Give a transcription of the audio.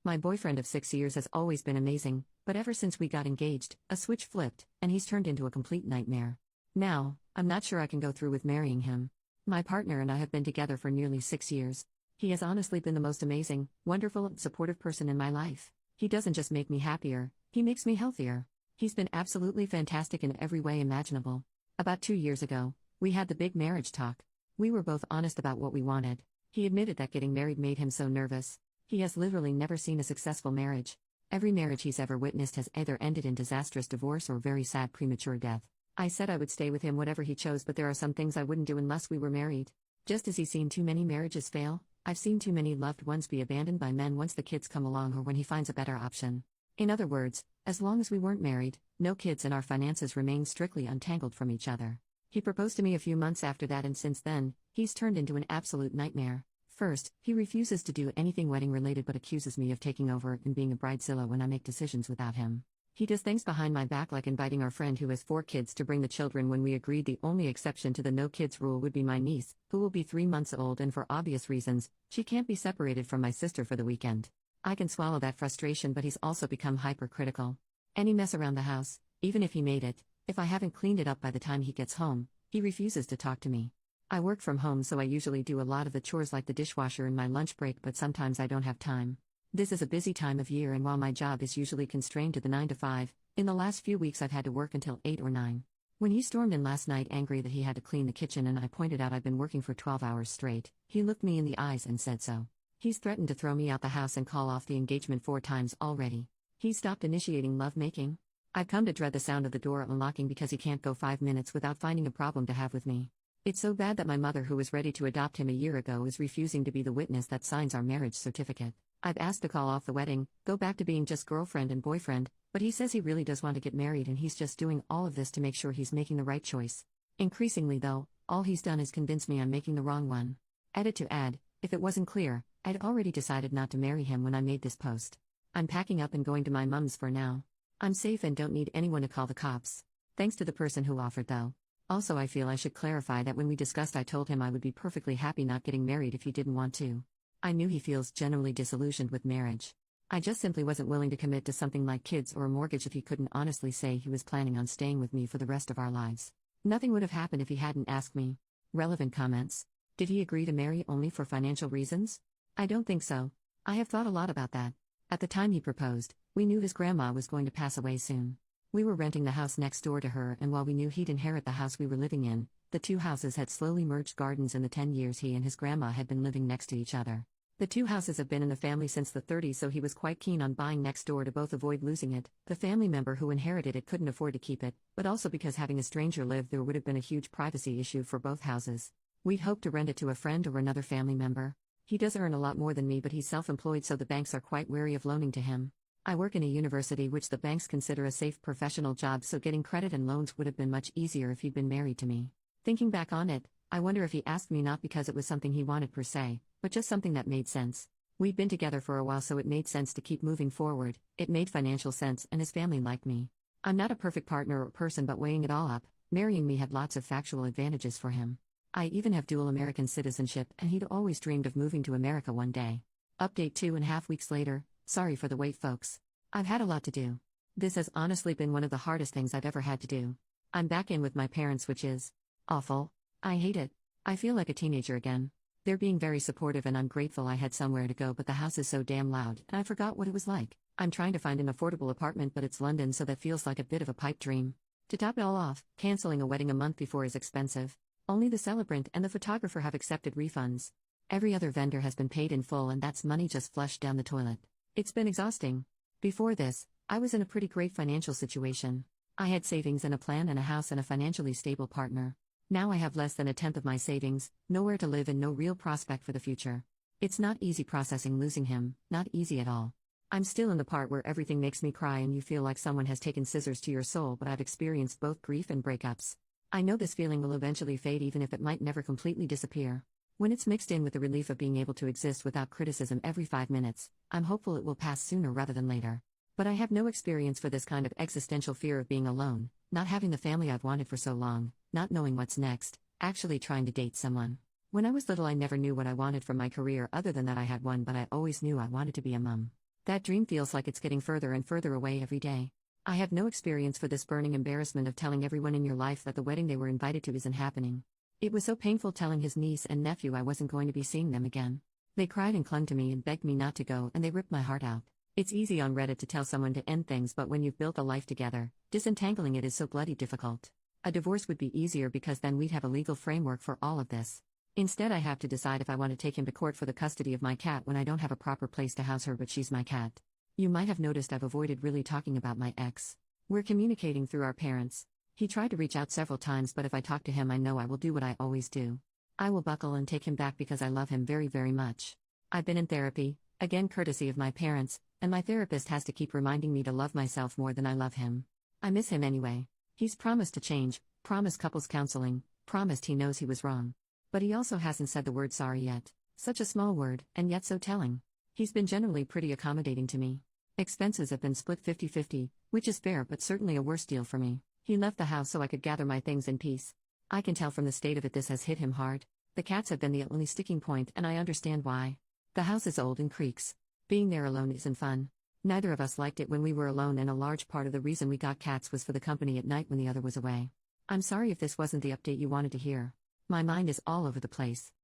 My boyfriend of 6 years has always been amazing, but ever since we got engaged, a switch flipped, and he's turned into a complete nightmare. Now, I'm not sure I can go through with marrying him. My partner and I have been together for nearly 6 years. He has honestly been the most amazing, wonderful, and supportive person in my life. He doesn't just make me happier, he makes me healthier. He's been absolutely fantastic in every way imaginable. About 2 years ago, we had the big marriage talk. We were both honest about what we wanted. He admitted that getting married made him so nervous. He has literally never seen a successful marriage. Every marriage he's ever witnessed has either ended in disastrous divorce or very sad premature death. I said I would stay with him whatever he chose, but there are some things I wouldn't do unless we were married. Just as he's seen too many marriages fail, I've seen too many loved ones be abandoned by men once the kids come along or when he finds a better option. In other words, as long as we weren't married, no kids, and our finances remained strictly untangled from each other. He proposed to me a few months after that, and since then, he's turned into an absolute nightmare. First, he refuses to do anything wedding related but accuses me of taking over and being a bridezilla when I make decisions without him. He does things behind my back, like inviting our friend who has 4 kids to bring the children when we agreed the only exception to the no kids rule would be my niece, who will be 3 months old, and for obvious reasons, she can't be separated from my sister for the weekend. I can swallow that frustration, but he's also become hypercritical. Any mess around the house, even if he made it, if I haven't cleaned it up by the time he gets home, he refuses to talk to me. I work from home, so I usually do a lot of the chores like the dishwasher in my lunch break, but sometimes I don't have time. This is a busy time of year, and while my job is usually constrained to the 9 to 5, in the last few weeks I've had to work until 8 or 9. When he stormed in last night angry that he had to clean the kitchen and I pointed out I've been working for 12 hours straight, he looked me in the eyes and said so. He's threatened to throw me out the house and call off the engagement 4 times already. He's stopped initiating lovemaking. I've come to dread the sound of the door unlocking because he can't go 5 minutes without finding a problem to have with me. It's so bad that my mother, who was ready to adopt him a year ago, is refusing to be the witness that signs our marriage certificate. I've asked to call off the wedding, go back to being just girlfriend and boyfriend, but he says he really does want to get married, and he's just doing all of this to make sure he's making the right choice. Increasingly though, all he's done is convince me I'm making the wrong one. Edit to add, if it wasn't clear, I'd already decided not to marry him when I made this post. I'm packing up and going to my mum's for now. I'm safe and don't need anyone to call the cops. Thanks to the person who offered though. Also, I feel I should clarify that when we discussed, I told him I would be perfectly happy not getting married if he didn't want to. I knew he feels generally disillusioned with marriage. I just simply wasn't willing to commit to something like kids or a mortgage if he couldn't honestly say he was planning on staying with me for the rest of our lives. Nothing would have happened if he hadn't asked me. Relevant comments. Did he agree to marry only for financial reasons? I don't think so. I have thought a lot about that. At the time he proposed, we knew his grandma was going to pass away soon. We were renting the house next door to her, and while we knew he'd inherit the house we were living in, the 2 houses had slowly merged gardens in the 10 years he and his grandma had been living next to each other. The 2 houses have been in the family since the 30s, so he was quite keen on buying next door to both avoid losing it. The family member who inherited it couldn't afford to keep it, but also because having a stranger live there would have been a huge privacy issue for both houses. We'd hoped to rent it to a friend or another family member. He does earn a lot more than me, but he's self-employed, so the banks are quite wary of loaning to him. I work in a university which the banks consider a safe professional job, so getting credit and loans would have been much easier if he'd been married to me. Thinking back on it, I wonder if he asked me not because it was something he wanted per se, but just something that made sense. We'd been together for a while, so it made sense to keep moving forward. It made financial sense, and his family liked me. I'm not a perfect partner or person, but weighing it all up, marrying me had lots of factual advantages for him. I even have dual American citizenship, and he'd always dreamed of moving to America one day. Update 2.5 weeks later. Sorry for the wait, folks. I've had a lot to do. This has honestly been one of the hardest things I've ever had to do. I'm back in with my parents, which is awful. I hate it. I feel like a teenager again. They're being very supportive, and I'm grateful I had somewhere to go, but the house is so damn loud, and I forgot what it was like. I'm trying to find an affordable apartment, but it's London, so that feels like a bit of a pipe dream. To top it all off, canceling a wedding a month before is expensive. Only the celebrant and the photographer have accepted refunds. Every other vendor has been paid in full, and that's money just flushed down the toilet. It's been exhausting. Before this, I was in a pretty great financial situation. I had savings and a plan and a house and a financially stable partner. Now I have less than a tenth of my savings, nowhere to live, and no real prospect for the future. It's not easy processing losing him, not easy at all. I'm still in the part where everything makes me cry and you feel like someone has taken scissors to your soul, but I've experienced both grief and breakups. I know this feeling will eventually fade, even if it might never completely disappear. When it's mixed in with the relief of being able to exist without criticism every 5 minutes, I'm hopeful it will pass sooner rather than later. But I have no experience for this kind of existential fear of being alone, not having the family I've wanted for so long, not knowing what's next, actually trying to date someone. When I was little, I never knew what I wanted from my career other than that I had one, but I always knew I wanted to be a mom. That dream feels like it's getting further and further away every day. I have no experience for this burning embarrassment of telling everyone in your life that the wedding they were invited to isn't happening. It was so painful telling his niece and nephew I wasn't going to be seeing them again. They cried and clung to me and begged me not to go, and they ripped my heart out. It's easy on Reddit to tell someone to end things, but when you've built a life together, disentangling it is so bloody difficult. A divorce would be easier because then we'd have a legal framework for all of this. Instead, I have to decide if I want to take him to court for the custody of my cat when I don't have a proper place to house her, but she's my cat. You might have noticed I've avoided really talking about my ex. We're communicating through our parents. He tried to reach out several times, but if I talk to him, I know I will do what I always do. I will buckle and take him back because I love him very, very much. I've been in therapy, again courtesy of my parents, and my therapist has to keep reminding me to love myself more than I love him. I miss him anyway. He's promised to change, promised couples counseling, promised he knows he was wrong. But he also hasn't said the word sorry yet. Such a small word, and yet so telling. He's been generally pretty accommodating to me. Expenses have been split 50-50, which is fair but certainly a worse deal for me. He left the house so I could gather my things in peace. I can tell from the state of it this has hit him hard. The cats have been the only sticking point, and I understand why. The house is old and creaks. Being there alone isn't fun. Neither of us liked it when we were alone, and a large part of the reason we got cats was for the company at night when the other was away. I'm sorry if this wasn't the update you wanted to hear. My mind is all over the place.